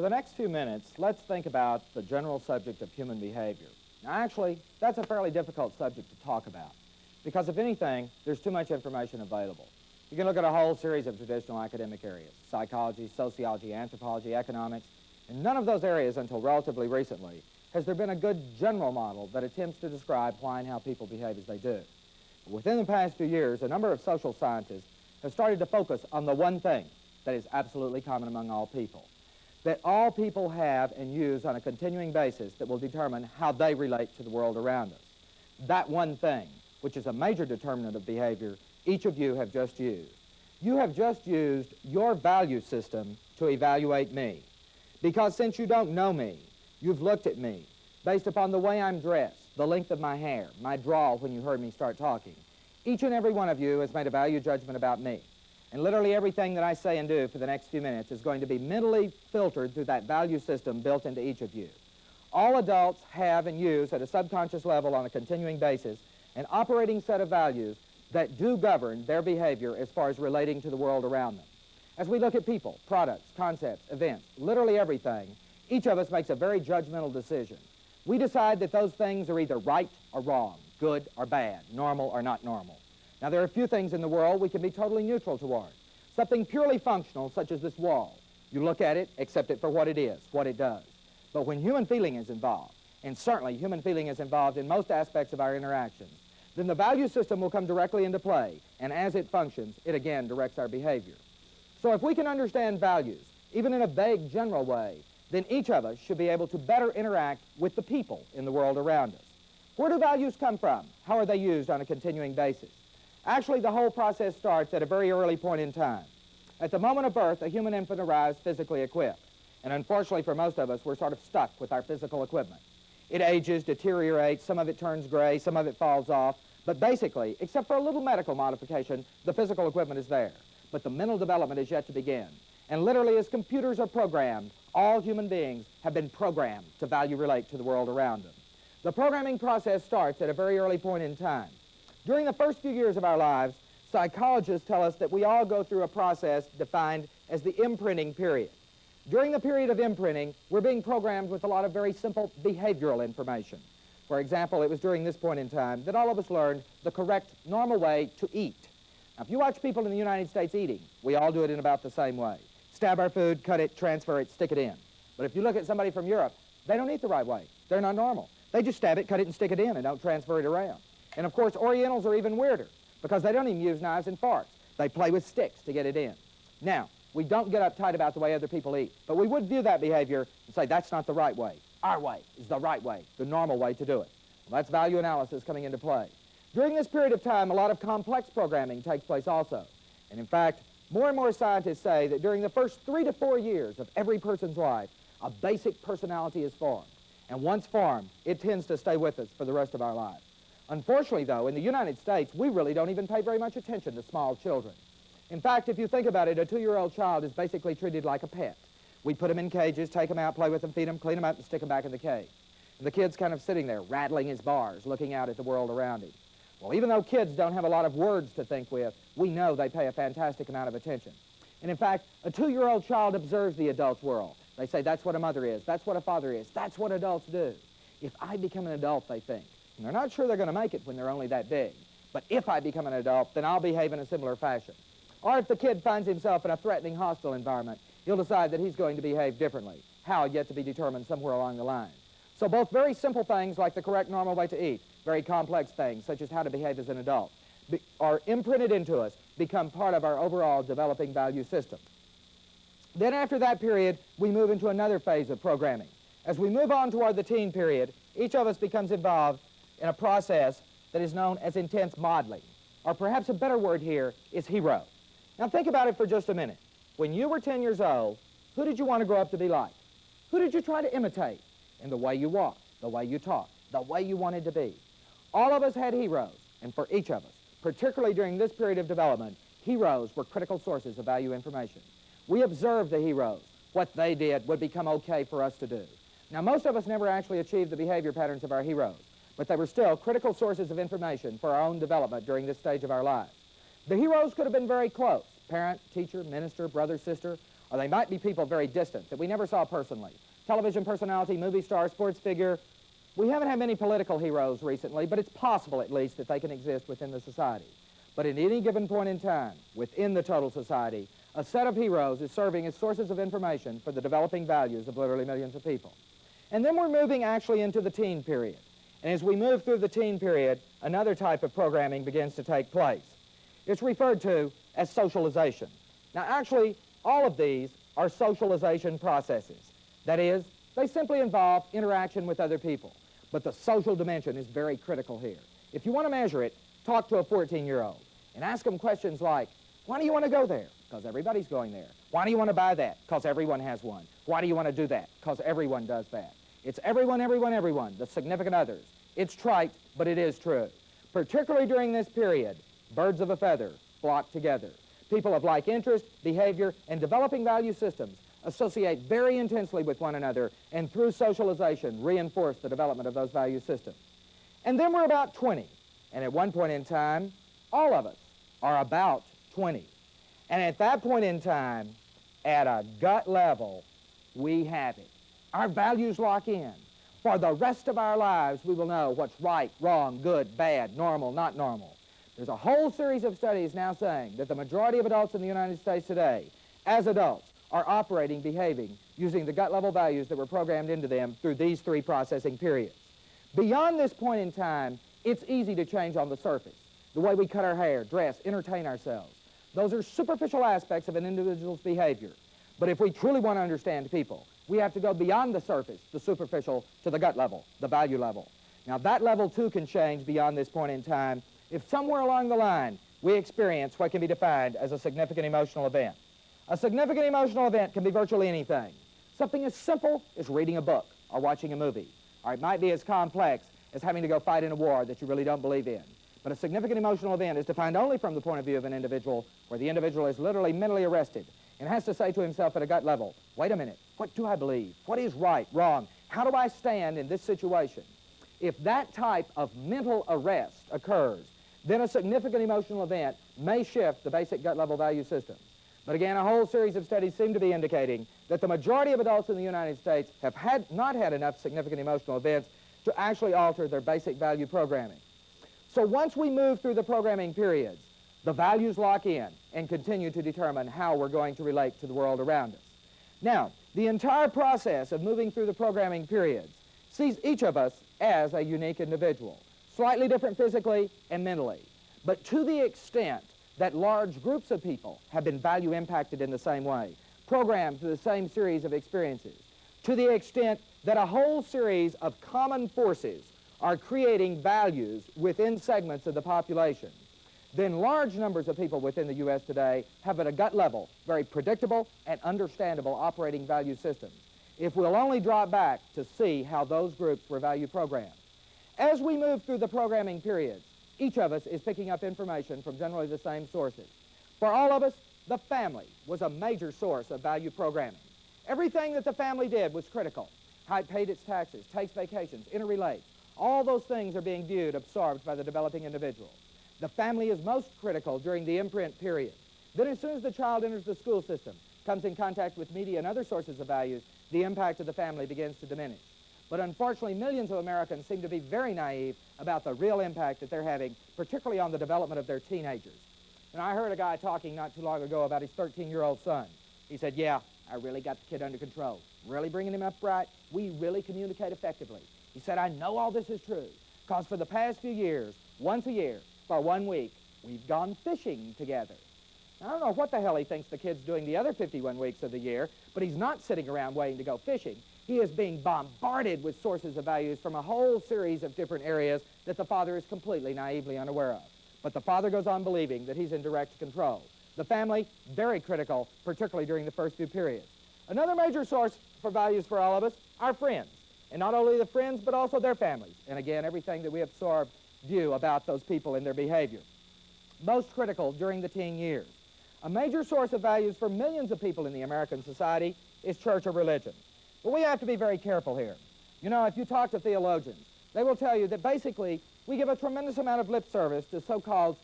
For the next few minutes, let's think about the general subject of human behavior. Now, actually, that's a fairly difficult subject to talk about because, if anything, there's too much information available. You can look at a whole series of traditional academic areas: psychology, sociology, anthropology, economics. In none of those areas until relatively recently has there been a good general model that attempts to describe why and how people behave as they do. But within the past few years, a number of social scientists have started to focus on the one thing that is absolutely common among all people, that all people have and use on a continuing basis that will determine how they relate to the world around us. That one thing, which is a major determinant of behavior, each of you have just used. You have just used your value system to evaluate me. Because since you don't know me, you've looked at me based upon the way I'm dressed, the length of my hair, my drawl when you heard me start talking. Each and every one of you has made a value judgment about me. And literally everything that I say and do for the next few minutes is going to be mentally filtered through that value system built into each of you. All adults have and use at a subconscious level on a continuing basis an operating set of values that do govern their behavior as far as relating to the world around them. As we look at people, products, concepts, events, literally everything, each of us makes a very judgmental decision. We decide that those things are either right or wrong, good or bad, normal or not normal. Now, there are a few things in the world we can be totally neutral toward. Something purely functional, such as this wall. You look at it, accept it for what it is, what it does. But when human feeling is involved, and certainly human feeling is involved in most aspects of our interactions, then the value system will come directly into play, and as it functions, it again directs our behavior. So if we can understand values, even in a vague general way, then each of us should be able to better interact with the people in the world around us. Where do values come from? How are they used on a continuing basis? Actually, the whole process starts at a very early point in time. At the moment of birth, a human infant arrives physically equipped. And unfortunately for most of us, we're sort of stuck with our physical equipment. It ages, deteriorates, some of it turns gray, some of it falls off. But basically, except for a little medical modification, the physical equipment is there. But the mental development is yet to begin. And literally, as computers are programmed, all human beings have been programmed to value relate to the world around them. The programming process starts at a very early point in time. During the first few years of our lives, psychologists tell us that we all go through a process defined as the imprinting period. During the period of imprinting, we're being programmed with a lot of very simple behavioral information. For example, it was during this point in time that all of us learned the correct, normal way to eat. Now, if you watch people in the United States eating, we all do it in about the same way. Stab our food, cut it, transfer it, stick it in. But if you look at somebody from Europe, they don't eat the right way. They're not normal. They just stab it, cut it, and stick it in and don't transfer it around. And of course, Orientals are even weirder because they don't even use knives and forks. They play with sticks to get it in. Now, we don't get uptight about the way other people eat, but we would view that behavior and say that's not the right way. Our way is the right way, the normal way to do it. Well, that's value analysis coming into play. During this period of time, a lot of complex programming takes place also. And in fact, more and more scientists say that during the first 3 to 4 years of every person's life, a basic personality is formed. And once formed, it tends to stay with us for the rest of our lives. Unfortunately, though, in the United States, we really don't even pay very much attention to small children. In fact, if you think about it, a 2-year-old child is basically treated like a pet. We put them in cages, take them out, play with them, feed them, clean them up, and stick them back in the cage. And the kid's kind of sitting there, rattling his bars, looking out at the world around him. Well, even though kids don't have a lot of words to think with, we know they pay a fantastic amount of attention. And in fact, a 2-year-old child observes the adult world. They say, that's what a mother is, that's what a father is, that's what adults do. If I become an adult, they think, and they're not sure they're going to make it when they're only that big, but if I become an adult, then I'll behave in a similar fashion. Or if the kid finds himself in a threatening, hostile environment, he'll decide that he's going to behave differently. How, yet to be determined somewhere along the line. So both very simple things like the correct normal way to eat, very complex things such as how to behave as an adult, are imprinted into us, become part of our overall developing value system. Then after that period, we move into another phase of programming. As we move on toward the teen period, each of us becomes involved in a process that is known as intense modeling, or perhaps a better word here is hero. Now think about it for just a minute. When you were 10 years old, who did you want to grow up to be like? Who did you try to imitate in the way you walked, the way you talked, the way you wanted to be? All of us had heroes, and for each of us, particularly during this period of development, heroes were critical sources of value information. We observed the heroes. What they did would become okay for us to do. Now, most of us never actually achieved the behavior patterns of our heroes, but they were still critical sources of information for our own development during this stage of our lives. The heroes could have been very close: parent, teacher, minister, brother, sister, or they might be people very distant that we never saw personally. Television personality, movie star, sports figure. We haven't had many political heroes recently, but it's possible at least that they can exist within the society. But at any given point in time, within the total society, a set of heroes is serving as sources of information for the developing values of literally millions of people. And then we're moving actually into the teen period. And as we move through the teen period, another type of programming begins to take place. It's referred to as socialization. Now actually, all of these are socialization processes. That is, they simply involve interaction with other people. But the social dimension is very critical here. If you want to measure it, talk to a 14-year-old and ask them questions like, why do you want to go there? Because everybody's going there. Why do you want to buy that? Because everyone has one. Why do you want to do that? Because everyone does that. It's everyone, everyone, everyone, the significant others. It's trite, but it is true. Particularly during this period, birds of a feather flock together. People of like interest, behavior, and developing value systems associate very intensely with one another, and through socialization reinforce the development of those value systems. And then we're about 20, and at one point in time, all of us are about 20. And at that point in time, at a gut level, we have it. Our values lock in. For the rest of our lives, we will know what's right, wrong, good, bad, normal, not normal. There's a whole series of studies now saying that the majority of adults in the United States today, as adults, are operating, behaving, using the gut-level values that were programmed into them through these three processing periods. Beyond this point in time, it's easy to change on the surface. The way we cut our hair, dress, entertain ourselves. Those are superficial aspects of an individual's behavior. But if we truly want to understand people, we have to go beyond the surface, the superficial, to the gut level, the value level. Now that level too can change beyond this point in time if somewhere along the line we experience what can be defined as a significant emotional event. A significant emotional event can be virtually anything. Something as simple as reading a book or watching a movie. Or it might be as complex as having to go fight in a war that you really don't believe in. But a significant emotional event is defined only from the point of view of an individual where the individual is literally mentally arrested and has to say to himself at a gut level, wait a minute, what do I believe? What is right, wrong? How do I stand in this situation? If that type of mental arrest occurs, then a significant emotional event may shift the basic gut level value systems. But again, a whole series of studies seem to be indicating that the majority of adults in the United States have not had enough significant emotional events to actually alter their basic value programming. So once we move through the programming periods, the values lock in and continue to determine how we're going to relate to the world around us. Now, the entire process of moving through the programming periods sees each of us as a unique individual, slightly different physically and mentally. But to the extent that large groups of people have been value impacted in the same way, programmed through the same series of experiences, to the extent that a whole series of common forces are creating values within segments of the population, then large numbers of people within the U.S. today have at a gut level very predictable and understandable operating value systems, if we'll only drop back to see how those groups were value programmed. As we move through the programming periods, each of us is picking up information from generally the same sources. For all of us, the family was a major source of value programming. Everything that the family did was critical. How it paid its taxes, takes vacations, interrelates. All those things are being viewed, absorbed by the developing individual. The family is most critical during the imprint period. Then as soon as the child enters the school system, comes in contact with media and other sources of values, the impact of the family begins to diminish. But unfortunately, millions of Americans seem to be very naive about the real impact that they're having, particularly on the development of their teenagers. And I heard a guy talking not too long ago about his 13-year-old son. He said, yeah, I really got the kid under control. Really bringing him up right. We really communicate effectively. He said, I know all this is true, because for the past few years, once a year, for 1 week, we've gone fishing together. Now, I don't know what the hell he thinks the kid's doing the other 51 weeks of the year, but he's not sitting around waiting to go fishing. He is being bombarded with sources of values from a whole series of different areas that the father is completely naively unaware of. But the father goes on believing that he's in direct control. The family, very critical, particularly during the first few periods. Another major source for values for all of us, our friends. And not only the friends, but also their families. And again, everything that we absorb view about those people and their behavior. Most critical during the teen years. A major source of values for millions of people in the American society is church or religion. But we have to be very careful here. You know, if you talk to theologians, they will tell you that basically we give a tremendous amount of lip service to so-called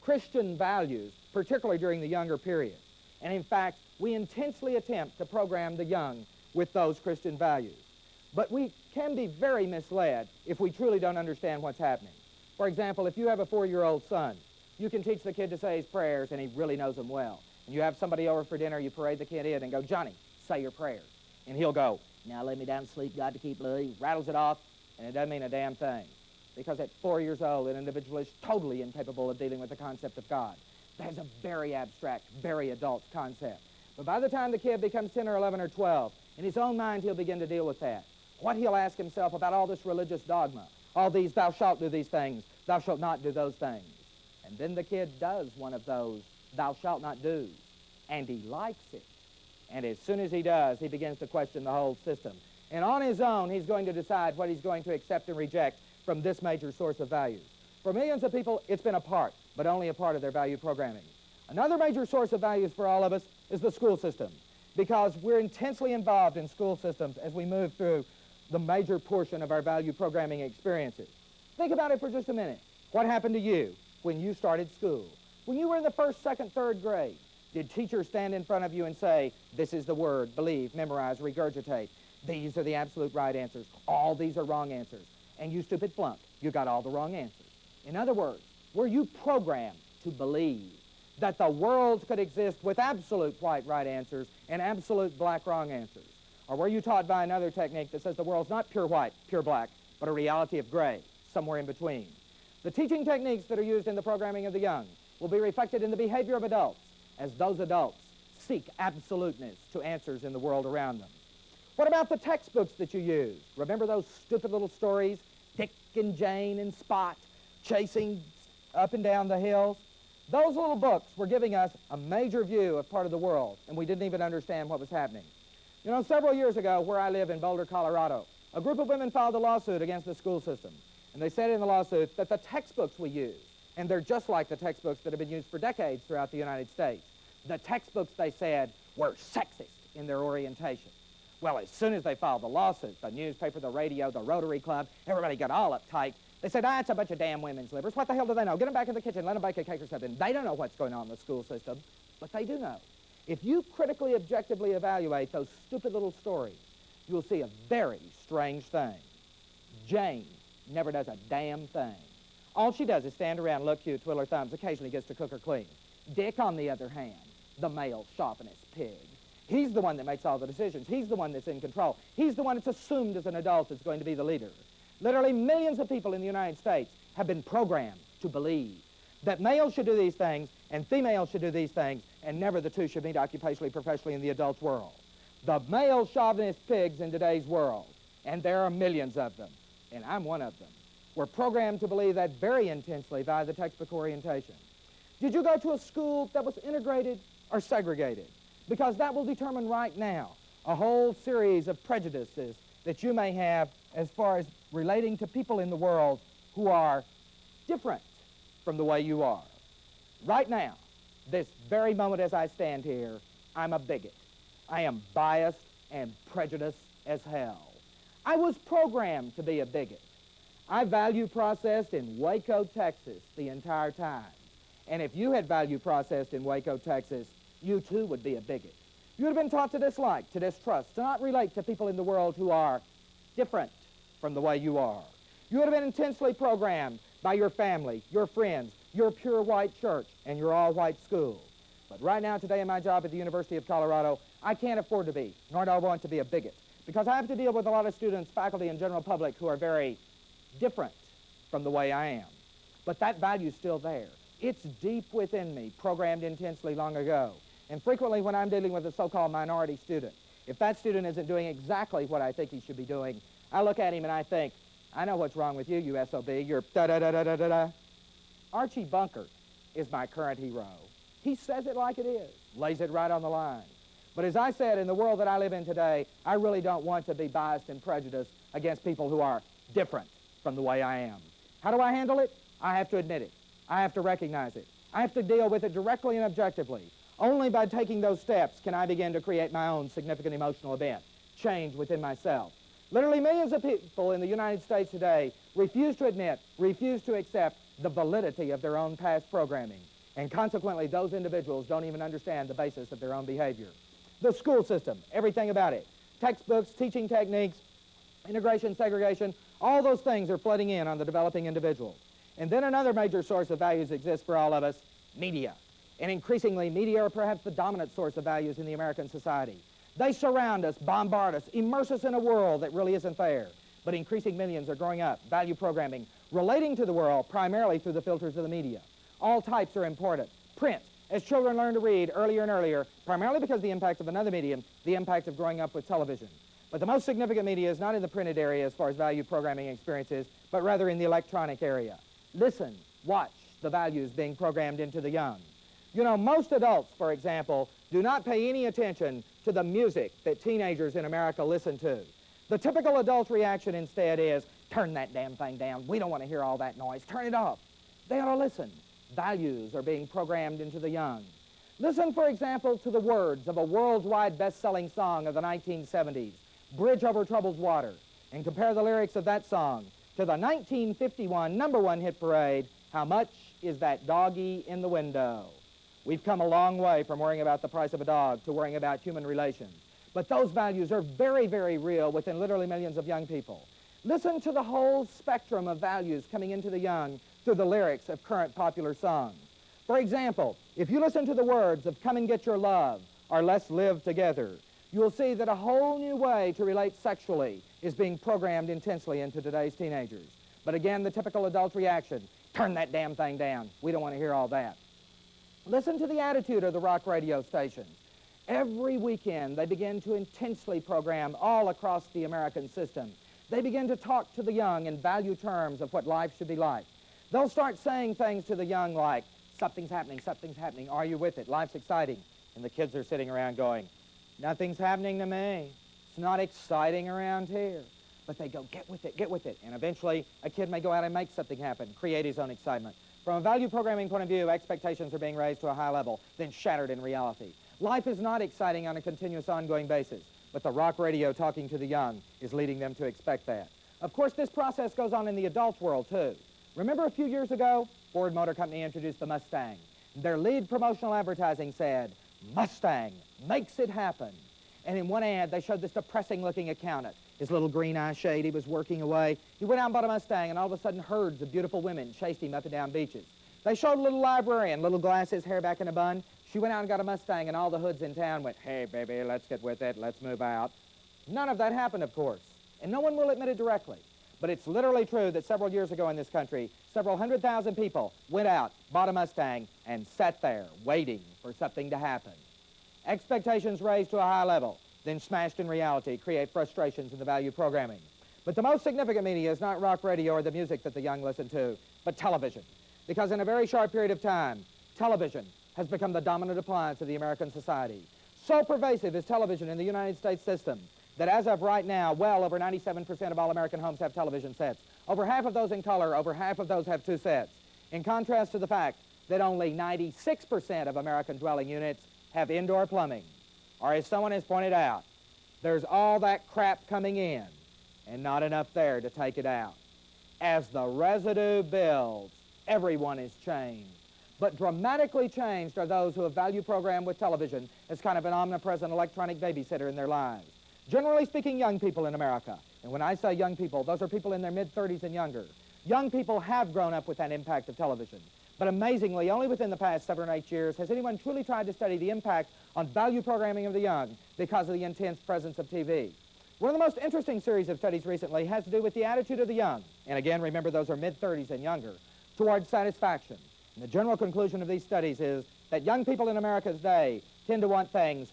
Christian values, particularly during the younger period. And in fact, we intensely attempt to program the young with those Christian values. But we can be very misled if we truly don't understand what's happening. For example, if you have a 4-year-old son, you can teach the kid to say his prayers, and he really knows them well. And you have somebody over for dinner, you parade the kid in and go, "Johnny, say your prayers." And he'll go, "Now lay me down to sleep, God to keep Louie," rattles it off, and it doesn't mean a damn thing. Because at 4 years old, an individual is totally incapable of dealing with the concept of God. That's a very abstract, very adult concept. But by the time the kid becomes 10 or 11 or 12, in his own mind, he'll begin to deal with that. What he'll ask himself about all this religious dogma, all these "thou shalt do these things, thou shalt not do those things." And then the kid does one of those "thou shalt not do's," and he likes it. And as soon as he does, he begins to question the whole system. And on his own, he's going to decide what he's going to accept and reject from this major source of values. For millions of people, it's been a part, but only a part of their value programming. Another major source of values for all of us is the school system, because we're intensely involved in school systems as we move through the major portion of our value programming experiences. Think about it for just a minute. What happened to you when you started school? When you were in the first, second, third grade, did teachers stand in front of you and say, "This is the word, believe, memorize, regurgitate. These are the absolute right answers. All these are wrong answers. And you stupid flunk, you got all the wrong answers." In other words, were you programmed to believe that the world could exist with absolute white right answers and absolute black wrong answers? Or were you taught by another technique that says the world's not pure white, pure black, but a reality of gray, somewhere in between? The teaching techniques that are used in the programming of the young will be reflected in the behavior of adults as those adults seek absoluteness to answers in the world around them. What about the textbooks that you use? Remember those stupid little stories, Dick and Jane and Spot chasing up and down the hills? Those little books were giving us a major view of part of the world, and we didn't even understand what was happening. You know, several years ago, where I live in Boulder, Colorado, a group of women filed a lawsuit against the school system. And they said in the lawsuit that the textbooks we use, and they're just like the textbooks that have been used for decades throughout the United States, the textbooks, they said, were sexist in their orientation. Well, as soon as they filed the lawsuit, the newspaper, the radio, the Rotary Club, everybody got all uptight. They said, "It's a bunch of damn women's livers. What the hell do they know? Get them back in the kitchen, let them bake a cake or something." They don't know what's going on in the school system, but they do know. If you critically, objectively evaluate those stupid little stories, you'll see a very strange thing. Jane never does a damn thing. All she does is stand around, look cute, twiddle her thumbs, occasionally gets to cook or clean. Dick, on the other hand, the male chauvinist pig, he's the one that makes all the decisions. He's the one that's in control. He's the one that's assumed as an adult is going to be the leader. Literally millions of people in the United States have been programmed to believe that males should do these things and females should do these things, and never the two should meet occupationally, professionally in the adult world. The male chauvinist pigs in today's world, and there are millions of them, and I'm one of them, were programmed to believe that very intensely via the textbook orientation. Did you go to a school that was integrated or segregated? Because that will determine right now a whole series of prejudices that you may have as far as relating to people in the world who are different from the way you are. Right now, this very moment as I stand here, I'm a bigot. I am biased and prejudiced as hell. I was programmed to be a bigot. I value processed in Waco, Texas the entire time. And if you had value processed in Waco, Texas, you too would be a bigot. You would have been taught to dislike, to distrust, to not relate to people in the world who are different from the way you are. You would have been intensely programmed by your family, your friends, your pure white church, and your all-white school. But right now, today in my job at the University of Colorado, I can't afford to be, nor do I want to be a bigot, because I have to deal with a lot of students, faculty, and general public who are very different from the way I am. But that value's still there. It's deep within me, programmed intensely long ago. And frequently when I'm dealing with a so-called minority student, if that student isn't doing exactly what I think he should be doing, I look at him and I think, "I know what's wrong with you, you SOB, you're da-da-da-da-da-da-da." Archie Bunker is my current hero. He says it like it is, lays it right on the line. But as I said, in the world that I live in today, I really don't want to be biased and prejudiced against people who are different from the way I am. How do I handle it? I have to admit it. I have to recognize it. I have to deal with it directly and objectively. Only by taking those steps can I begin to create my own significant emotional event, change within myself. Literally millions of people in the United States today refuse to admit, refuse to accept the validity of their own past programming. And consequently, those individuals don't even understand the basis of their own behavior. The school system, everything about it. Textbooks, teaching techniques, integration, segregation, all those things are flooding in on the developing individual. And then another major source of values exists for all of us, media. And increasingly, media are perhaps the dominant source of values in the American society. They surround us, bombard us, immerse us in a world that really isn't there. But increasing millions are growing up, value programming, relating to the world primarily through the filters of the media. All types are important. Print, as children learn to read earlier and earlier, primarily because of the impact of another medium, the impact of growing up with television. But the most significant media is not in the printed area as far as value programming experiences, but rather in the electronic area. Listen, watch the values being programmed into the young. You know, most adults, for example, do not pay any attention to the music that teenagers in America listen to. The typical adult reaction instead is, turn that damn thing down. We don't want to hear all that noise. Turn it off. They ought to listen. Values are being programmed into the young. Listen, for example, to the words of a worldwide best-selling song of the 1970s, Bridge Over Troubled Water, and compare the lyrics of that song to the 1951 #1 hit parade, How Much Is That Doggy in the Window? We've come a long way from worrying about the price of a dog to worrying about human relations. But those values are very, very real within literally millions of young people. Listen to the whole spectrum of values coming into the young through the lyrics of current popular songs. For example, if you listen to the words of Come and Get Your Love or Let's Live Together, you'll see that a whole new way to relate sexually is being programmed intensely into today's teenagers. But again, the typical adult reaction, turn that damn thing down. We don't want to hear all that. Listen to the attitude of the rock radio stations. Every weekend, they begin to intensely program all across the American system. They begin to talk to the young in value terms of what life should be like. They'll start saying things to the young like, something's happening, are you with it? Life's exciting. And the kids are sitting around going, nothing's happening to me. It's not exciting around here. But they go, get with it, get with it. And eventually, a kid may go out and make something happen, create his own excitement. From a value programming point of view, expectations are being raised to a high level, then shattered in reality. Life is not exciting on a continuous, ongoing basis, but the rock radio talking to the young is leading them to expect that. Of course, this process goes on in the adult world, too. Remember a few years ago, Ford Motor Company introduced the Mustang. Their lead promotional advertising said, Mustang makes it happen. And in one ad, they showed this depressing-looking accountant. His little green eye shade, he was working away. He went out and bought a Mustang, and all of a sudden, herds of beautiful women chased him up and down beaches. They showed a little librarian, little glasses, hair back in a bun. She went out and got a Mustang, and all the hoods in town went, hey, baby, let's get with it, let's move out. None of that happened, of course, and no one will admit it directly. But it's literally true that several years ago in this country, several 100,000 people went out, bought a Mustang, and sat there waiting for something to happen. Expectations raised to a high level, then smashed in reality, create frustrations in the value programming. But the most significant media is not rock radio or the music that the young listen to, but television. Because in a very short period of time, television has become the dominant appliance of the American society. So pervasive is television in the United States system that as of right now, well over 97% of all American homes have television sets. Over half of those in color, over half of those have two sets. In contrast to the fact that only 96% of American dwelling units have indoor plumbing. Or as someone has pointed out, there's all that crap coming in and not enough there to take it out. As the residue builds, everyone is changed. But dramatically changed are those who have value programmed with television as kind of an omnipresent electronic babysitter in their lives. Generally speaking, young people in America, and when I say young people, those are people in their mid-30s and younger. Young people have grown up with that impact of television. But amazingly, only within the past 7 or 8 years has anyone truly tried to study the impact on value programming of the young because of the intense presence of TV. One of the most interesting series of studies recently has to do with the attitude of the young, and again, remember those are mid-30s and younger, towards satisfaction. And the general conclusion of these studies is that young people in America's day tend to want things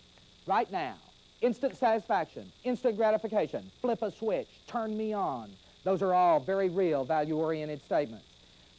right now. Instant satisfaction, instant gratification, flip a switch, turn me on. Those are all very real value-oriented statements.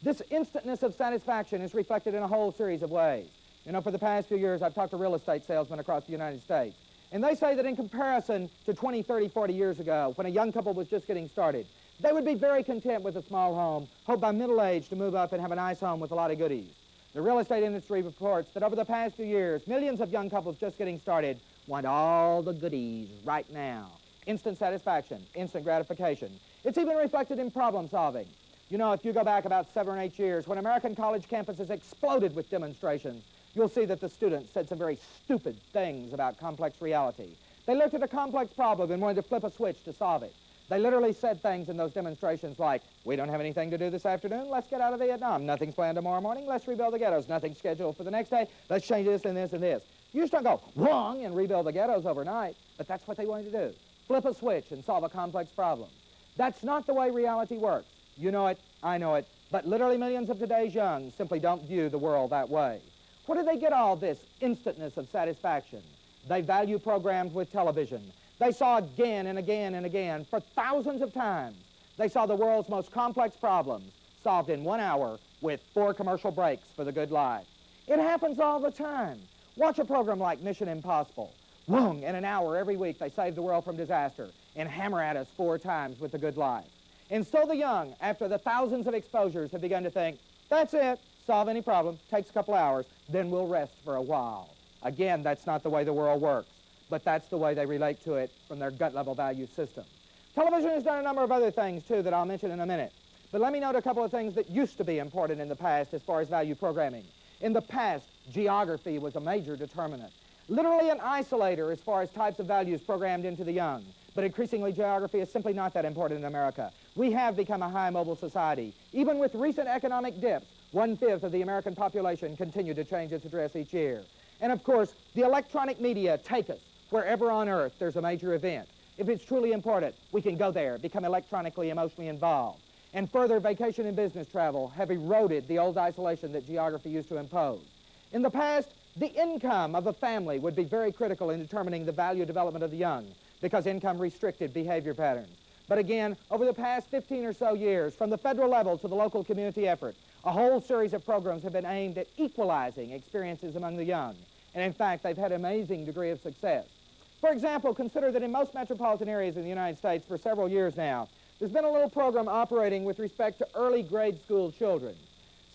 This instantness of satisfaction is reflected in a whole series of ways. You know, for the past few years, I've talked to real estate salesmen across the United States, and they say that in comparison to 20, 30, 40 years ago, when a young couple was just getting started, they would be very content with a small home, hope by middle age to move up and have a nice home with a lot of goodies. The real estate industry reports that over the past few years, millions of young couples just getting started want all the goodies right now. Instant satisfaction, instant gratification. It's even reflected in problem solving. You know, if you go back about 7 or 8 years, when American college campuses exploded with demonstrations, you'll see that the students said some very stupid things about complex reality. They looked at a complex problem and wanted to flip a switch to solve it. They literally said things in those demonstrations like, we don't have anything to do this afternoon, let's get out of Vietnam. Nothing's planned tomorrow morning, let's rebuild the ghettos. Nothing's scheduled for the next day, let's change this and this and this. You just don't go, wrong, and rebuild the ghettos overnight, but that's what they wanted to do. Flip a switch and solve a complex problem. That's not the way reality works. You know it, I know it, but literally millions of today's young simply don't view the world that way. Where do they get all this instantness of satisfaction? They value programs with television. They saw again and again and again, for thousands of times, they saw the world's most complex problems solved in 1 hour with 4 commercial breaks for the good life. It happens all the time. Watch a program like Mission Impossible. Boom, in an hour every week they save the world from disaster and hammer at us 4 times with the good life. And so the young, after the thousands of exposures, have begun to think, that's it, solve any problem, takes a couple hours, then we'll rest for a while. Again, that's not the way the world works, but that's the way they relate to it from their gut-level value system. Television has done a number of other things, too, that I'll mention in a minute. But let me note a couple of things that used to be important in the past as far as value programming. In the past, geography was a major determinant. Literally an isolator as far as types of values programmed into the young. But increasingly, geography is simply not that important in America. We have become a high mobile society. Even with recent economic dips, 1/5 of the American population continue to change its address each year. And of course, the electronic media take us wherever on earth there's a major event. If it's truly important, we can go there, become electronically, emotionally involved. And further, vacation and business travel have eroded the old isolation that geography used to impose. In the past, the income of a family would be very critical in determining the value development of the young, because income restricted behavior patterns. But again, over the past 15 or so years, from the federal level to the local community effort, a whole series of programs have been aimed at equalizing experiences among the young. And in fact, they've had an amazing degree of success. For example, consider that in most metropolitan areas in the United States for several years now, there's been a little program operating with respect to early grade school children.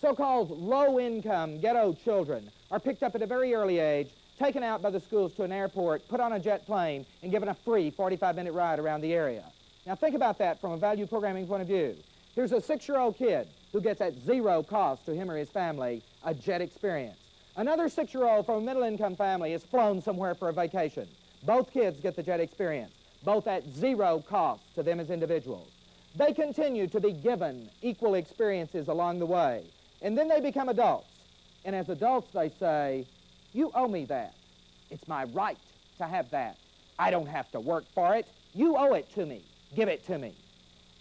So-called low-income ghetto children are picked up at a very early age, taken out by the schools to an airport, put on a jet plane, and given a free 45-minute ride around the area. Now think about that from a value programming point of view. Here's a 6-year-old kid who gets at zero cost to him or his family a jet experience. Another 6-year-old from a middle-income family is flown somewhere for a vacation. Both kids get the jet experience, both at zero cost to them as individuals. They continue to be given equal experiences along the way, and then they become adults. And as adults, they say, you owe me that. It's my right to have that. I don't have to work for it. You owe it to me. Give it to me.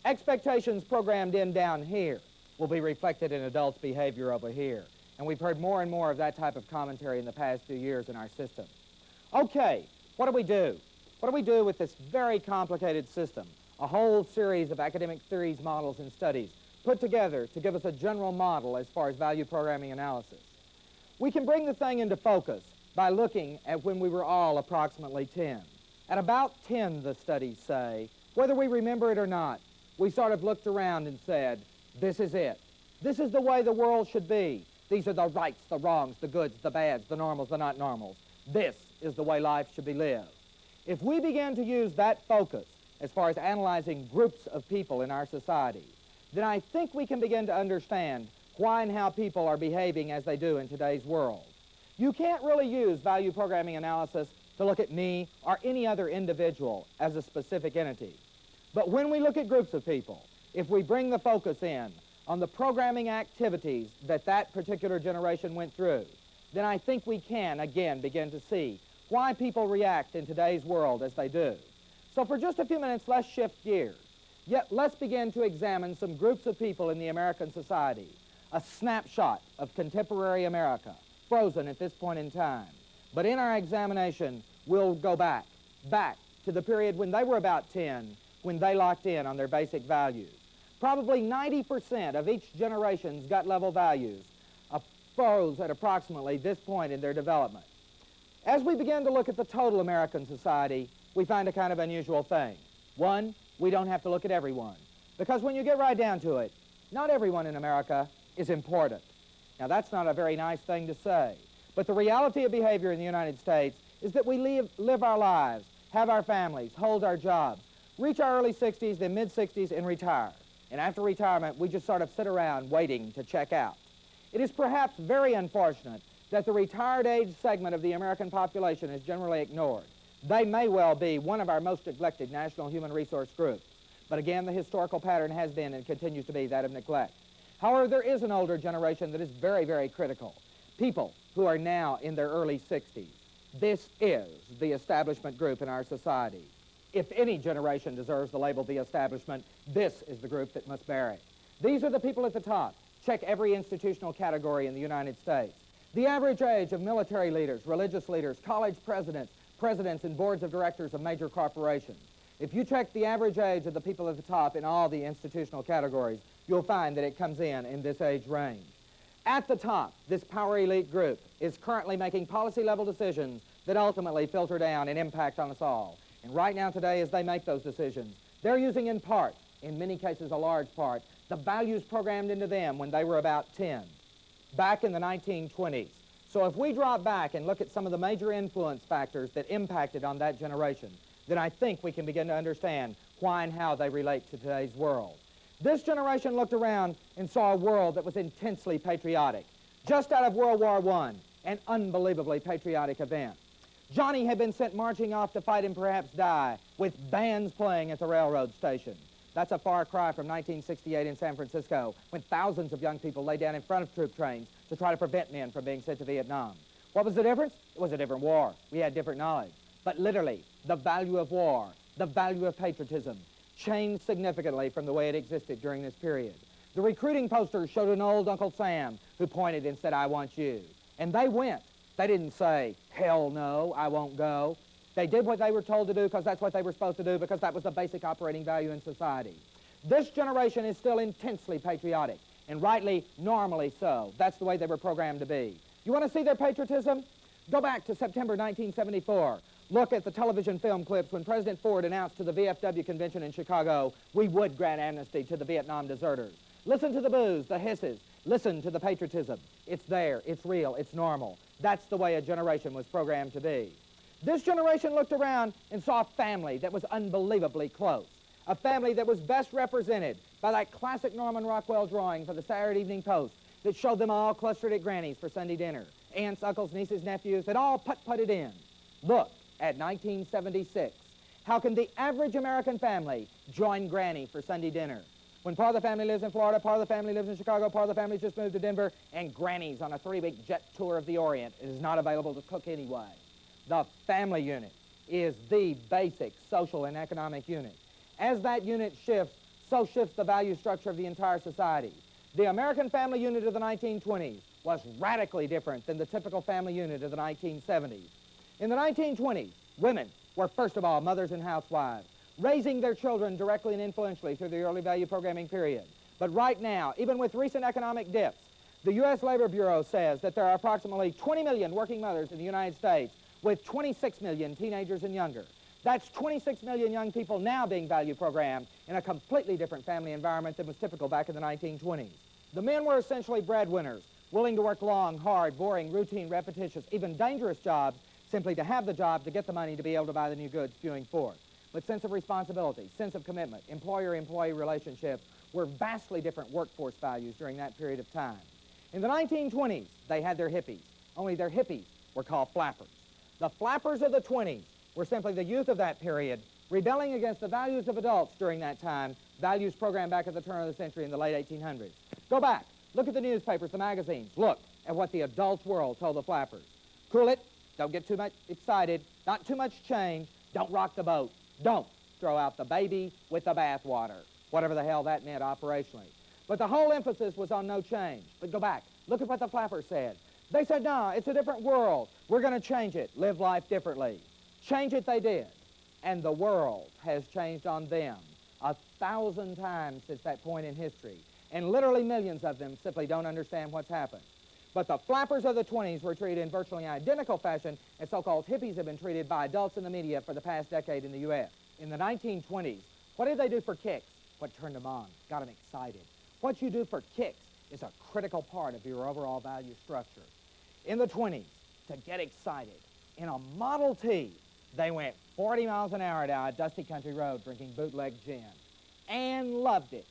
Expectations programmed in down here will be reflected in adults' behavior over here. And we've heard more and more of that type of commentary in the past few years in our system. Okay, what do we do? What do we do with this very complicated system? A whole series of academic theories, models, and studies put together to give us a general model as far as value programming analysis. We can bring the thing into focus by looking at when we were all approximately 10. At about 10, the studies say, whether we remember it or not, we sort of looked around and said, this is it. This is the way the world should be. These are the rights, the wrongs, the goods, the bads, the normals, the not normals. This is the way life should be lived. If we begin to use that focus as far as analyzing groups of people in our society, then I think we can begin to understand why and how people are behaving as they do in today's world. You can't really use value programming analysis to look at me or any other individual as a specific entity. But when we look at groups of people, if we bring the focus in on the programming activities that that particular generation went through, then I think we can, again, begin to see why people react in today's world as they do. So for just a few minutes, let's shift gears. Yet let's begin to examine some groups of people in the American society, a snapshot of contemporary America, frozen at this point in time. But in our examination, we'll go back to the period when they were about 10, when they locked in on their basic values. Probably 90% of each generation's gut-level values froze at approximately this point in their development. As we begin to look at the total American society, we find a kind of unusual thing. One, we don't have to look at everyone, because when you get right down to it, not everyone in America is important. Now, that's not a very nice thing to say, but the reality of behavior in the United States is that we live our lives, have our families, hold our jobs, reach our early 60s, then mid-60s, and retire. And after retirement, we just sort of sit around waiting to check out. It is perhaps very unfortunate that the retired age segment of the American population is generally ignored. They may well be one of our most neglected national human resource groups. But again, the historical pattern has been and continues to be that of neglect. However, there is an older generation that is very, very critical. People who are now in their early 60s. This is the establishment group in our society. If any generation deserves the label the establishment, this is the group that must bear it. These are the people at the top. Check every institutional category in the United States. The average age of military leaders, religious leaders, college presidents, presidents and boards of directors of major corporations. If you check the average age of the people at the top in all the institutional categories, you'll find that it comes in this age range. At the top, this power elite group is currently making policy-level decisions that ultimately filter down and impact on us all. And right now today, as they make those decisions, they're using in part, in many cases a large part, the values programmed into them when they were about 10, back in the 1920s. So if we drop back and look at some of the major influence factors that impacted on that generation, then I think we can begin to understand why and how they relate to today's world. This generation looked around and saw a world that was intensely patriotic. Just out of World War I, an unbelievably patriotic event. Johnny had been sent marching off to fight and perhaps die, with bands playing at the railroad station. That's a far cry from 1968 in San Francisco, when thousands of young people lay down in front of troop trains to try to prevent men from being sent to Vietnam. What was the difference? It was a different war. We had different knowledge. But literally, the value of war, the value of patriotism, changed significantly from the way it existed during this period. The recruiting posters showed an old Uncle Sam who pointed and said, "I want you." And they went. They didn't say, "Hell no, I won't go." They did what they were told to do because that's what they were supposed to do, because that was the basic operating value in society. This generation is still intensely patriotic, and rightly, normally so. That's the way they were programmed to be. You want to see their patriotism? Go back to September 1974. Look at the television film clips when President Ford announced to the VFW convention in Chicago, we would grant amnesty to the Vietnam deserters. Listen to the boos, the hisses. Listen to the patriotism. It's there, it's real, it's normal. That's the way a generation was programmed to be. This generation looked around and saw a family that was unbelievably close. A family that was best represented by that classic Norman Rockwell drawing for the Saturday Evening Post that showed them all clustered at Granny's for Sunday dinner. Aunts, uncles, nieces, nephews, that all put-putted in. Look at 1976. How can the average American family join Granny for Sunday dinner? When part of the family lives in Florida, part of the family lives in Chicago, part of the family just moved to Denver, and Granny's on a 3-week jet tour of the Orient and is not available to cook anyway. The family unit is the basic social and economic unit. As that unit shifts, so shifts the value structure of the entire society. The American family unit of the 1920s was radically different than the typical family unit of the 1970s. In the 1920s, women were first of all mothers and housewives, raising their children directly and influentially through the early value programming period. But right now, even with recent economic dips, the U.S. Labor Bureau says that there are approximately 20 million working mothers in the United States with 26 million teenagers and younger. That's 26 million young people now being value programmed in a completely different family environment than was typical back in the 1920s. The men were essentially breadwinners, willing to work long, hard, boring, routine, repetitious, even dangerous jobs simply to have the job, to get the money, to be able to buy the new goods spewing forth. But sense of responsibility, sense of commitment, employer-employee relationships were vastly different workforce values during that period of time. In the 1920s, they had their hippies, only their hippies were called flappers. The flappers of the 20s were simply the youth of that period, rebelling against the values of adults during that time, values programmed back at the turn of the century in the late 1800s. Go back, look at the newspapers, the magazines, look at what the adult world told the flappers. Cool it, don't get too much excited, not too much change, don't rock the boat, don't throw out the baby with the bathwater, whatever the hell that meant operationally. But the whole emphasis was on no change. But go back, look at what the flappers said. They said, no, it's a different world. We're going to change it, live life differently. Change it they did. And the world has changed on them 1,000 times since that point in history. And literally millions of them simply don't understand what's happened. But the flappers of the 20s were treated in virtually identical fashion as so-called hippies have been treated by adults in the media for the past decade in the U.S. In the 1920s, what did they do for kicks? What turned them on, got them excited. What you do for kicks is a critical part of your overall value structure. In the 20s, to get excited, in a Model T, they went 40 miles an hour down a dusty country road drinking bootleg gin and loved it.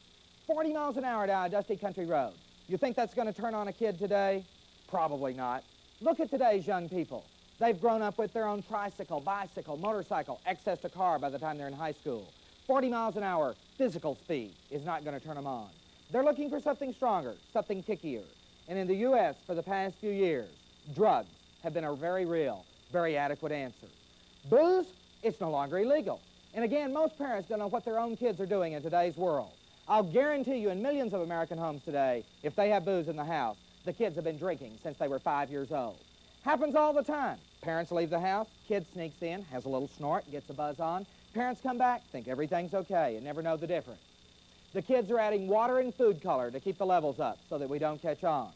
40 miles an hour down a dusty country road. You think that's going to turn on a kid today? Probably not. Look at today's young people. They've grown up with their own tricycle, bicycle, motorcycle, access to car by the time they're in high school. 40 miles an hour physical speed is not going to turn them on. They're looking for something stronger, something kickier. And in the U.S., for the past few years, drugs have been a very real, very adequate answer. Booze, it's no longer illegal. And again, most parents don't know what their own kids are doing in today's world. I'll guarantee you in millions of American homes today, if they have booze in the house, the kids have been drinking since they were 5 years old. Happens all the time. Parents leave the house, kid sneaks in, has a little snort, gets a buzz on. Parents come back, think everything's okay, and never know the difference. The kids are adding water and food color to keep the levels up so that we don't catch on.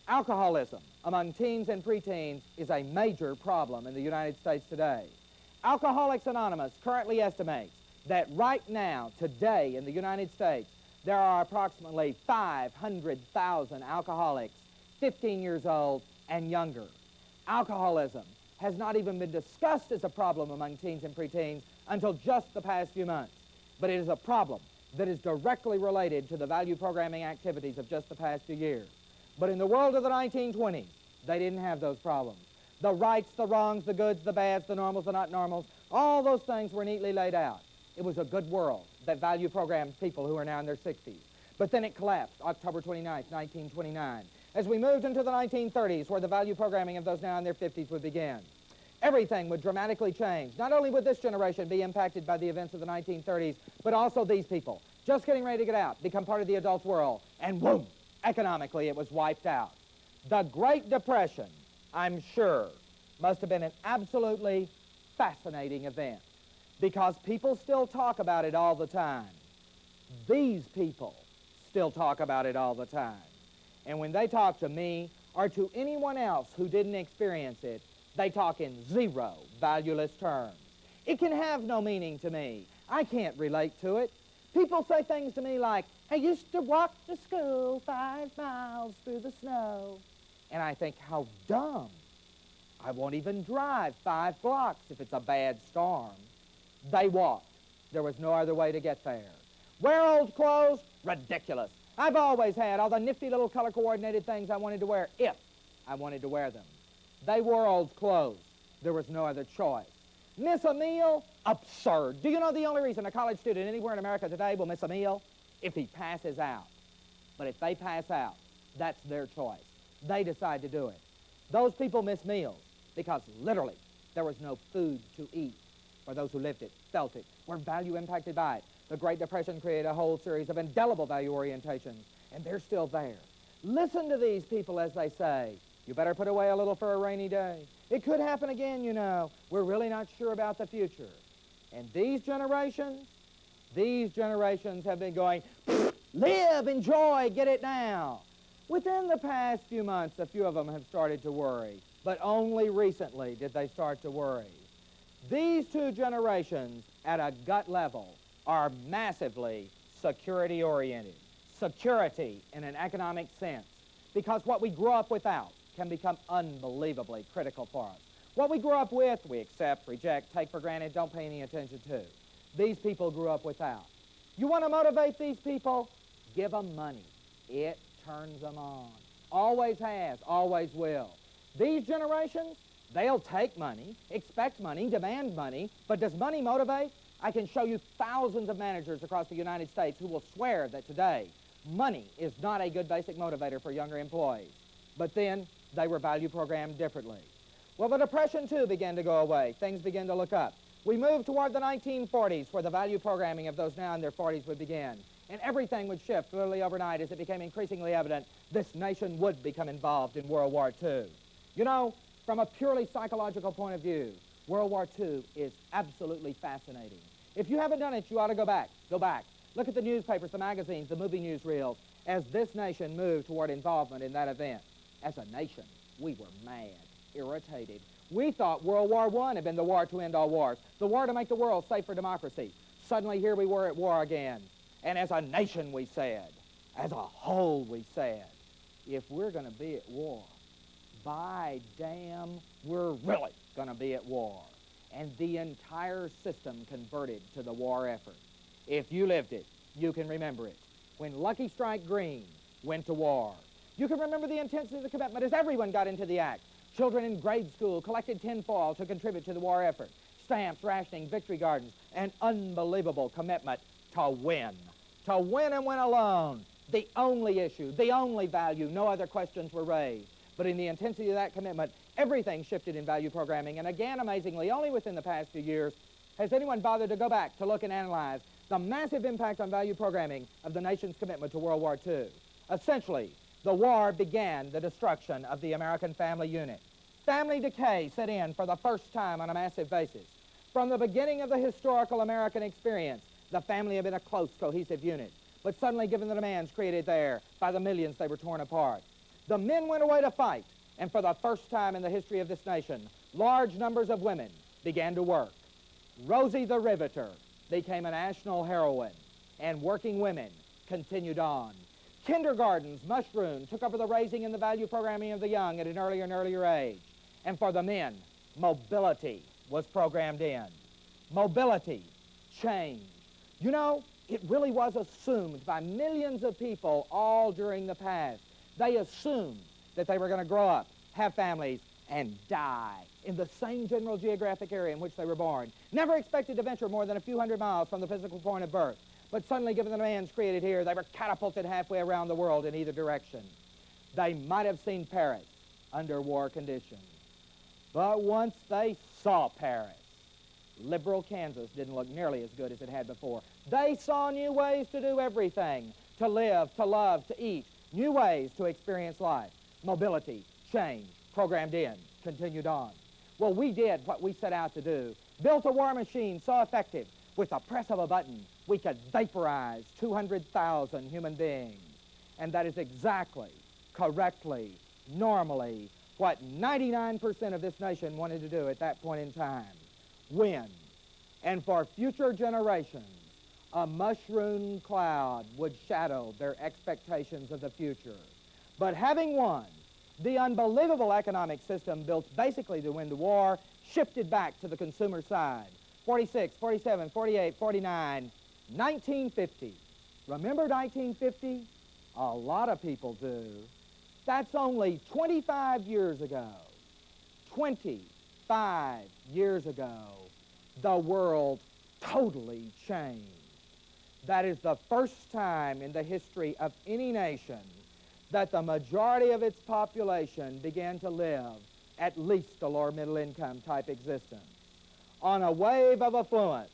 Alcoholism among teens and preteens is a major problem in the United States today. Alcoholics Anonymous currently estimates that right now, today in the United States, there are approximately 500,000 alcoholics 15 years old and younger. Alcoholism has not even been discussed as a problem among teens and preteens until just the past few months. But it is a problem that is directly related to the value programming activities of just the past few years. But in the world of the 1920s, they didn't have those problems. The rights, the wrongs, the goods, the bads, the normals, the not normals, all those things were neatly laid out. It was a good world that value programmed people who are now in their 60s. But then it collapsed October 29th, 1929, as we moved into the 1930s, where the value programming of those now in their 50s would begin. Everything would dramatically change. Not only would this generation be impacted by the events of the 1930s, but also these people, just getting ready to get out, become part of the adult world, and boom, economically it was wiped out. The Great Depression, I'm sure, must have been an absolutely fascinating event, because people still talk about it all the time. These people still talk about it all the time. And when they talk to me or to anyone else who didn't experience it, they talk in zero valueless terms. It can have no meaning to me. I can't relate to it. People say things to me like, I used to walk to school 5 miles through the snow. And I think, how dumb. I won't even drive 5 blocks if it's a bad storm. They walked. There was no other way to get there. Wear old clothes? Ridiculous. I've always had all the nifty little color-coordinated things I wanted to wear if I wanted to wear them. They wore old clothes. There was no other choice. Miss a meal? Absurd. Do you know the only reason a college student anywhere in America today will miss a meal? If he passes out. But if they pass out, that's their choice. They decide to do it. Those people miss meals because literally there was no food to eat. For those who lived it, felt it, were value impacted by it. The Great Depression created a whole series of indelible value orientations, and they're still there. Listen to these people as they say, you better put away a little for a rainy day. It could happen again, you know. We're really not sure about the future. And these generations have been going, live, enjoy, get it now. Within the past few months, a few of them have started to worry, but only recently did they start to worry. These two generations at a gut level are massively security-oriented. Security in an economic sense, because what we grew up without can become unbelievably critical for us. What we grew up with, we accept, reject, take for granted, don't pay any attention to. These people grew up without. You want to motivate these people? Give them money. It turns them on. Always has, always will. These generations, they'll take money, expect money, demand money, but does money motivate? I can show you thousands of managers across the United States who will swear that today, money is not a good basic motivator for younger employees. But then, they were value programmed differently. Well, the Depression, too, began to go away. Things began to look up. We moved toward the 1940s, where the value programming of those now in their 40s would begin. And everything would shift literally overnight as it became increasingly evident this nation would become involved in World War II. You know, from a purely psychological point of view, World War II is absolutely fascinating. If you haven't done it, you ought to go back. Go back. Look at the newspapers, the magazines, the movie newsreels, as this nation moved toward involvement in that event. As a nation, we were mad, irritated. We thought World War I had been the war to end all wars, the war to make the world safe for democracy. Suddenly here we were at war again. And as a nation we said, as a whole we said, if we're going to be at war, by damn, we're really going to be at war. And the entire system converted to the war effort. If you lived it, you can remember it. when Lucky Strike Green went to war. You can remember the intensity of the commitment as everyone got into the act. Children in grade school collected tinfoil to contribute to the war effort. Stamps, rationing, victory gardens, an unbelievable commitment to win. To win and win alone. The only issue, the only value, no other questions were raised. But in the intensity of that commitment, everything shifted in value programming. And again, amazingly, only within the past few years has anyone bothered to go back to look and analyze the massive impact on value programming of the nation's commitment to World War II. Essentially, the war began the destruction of the American family unit. Family decay set in for the first time on a massive basis. From the beginning of the historical American experience, the family had been a close, cohesive unit. But suddenly, given the demands created there by the millions, they were torn apart. The men went away to fight, and for the first time in the history of this nation, large numbers of women began to work. Rosie the Riveter became a national heroine, and working women continued on. Kindergartens mushroomed, took over the raising and the value programming of the young at an earlier and earlier age. And for the men, mobility was programmed in. Mobility changed. You know, it really was assumed by millions of people all during the past. They assumed that they were going to grow up, have families, and die in the same general geographic area in which they were born. Never expected to venture more than a few hundred miles from the physical point of birth. But suddenly, given the demands created here, they were catapulted halfway around the world in either direction. They might have seen Paris under war conditions. But once they saw Paris, liberal Kansas didn't look nearly as good as it had before. They saw new ways to do everything, to live, to love, to eat, new ways to experience life. Mobility, change, programmed in, continued on. Well, we did what we set out to do, built a war machine so effective, with the press of a button, we could vaporize 200,000 human beings. And that is exactly, correctly, normally, what 99% of this nation wanted to do at that point in time. Win. And for future generations, a mushroom cloud would shadow their expectations of the future. But having won, the unbelievable economic system built basically to win the war shifted back to the consumer side. 46, 47, 48, 49, 1950. Remember 1950? A lot of people do. That's only 25 years ago. 25 years ago, the world totally changed. That is the first time in the history of any nation that the majority of its population began to live at least a lower middle income type existence. On a wave of affluence,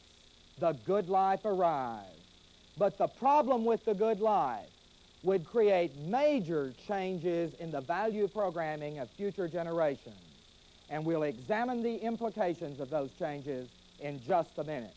the good life arrived. But the problem with the good life would create major changes in the value programming of future generations. And we'll examine the implications of those changes in just a minute.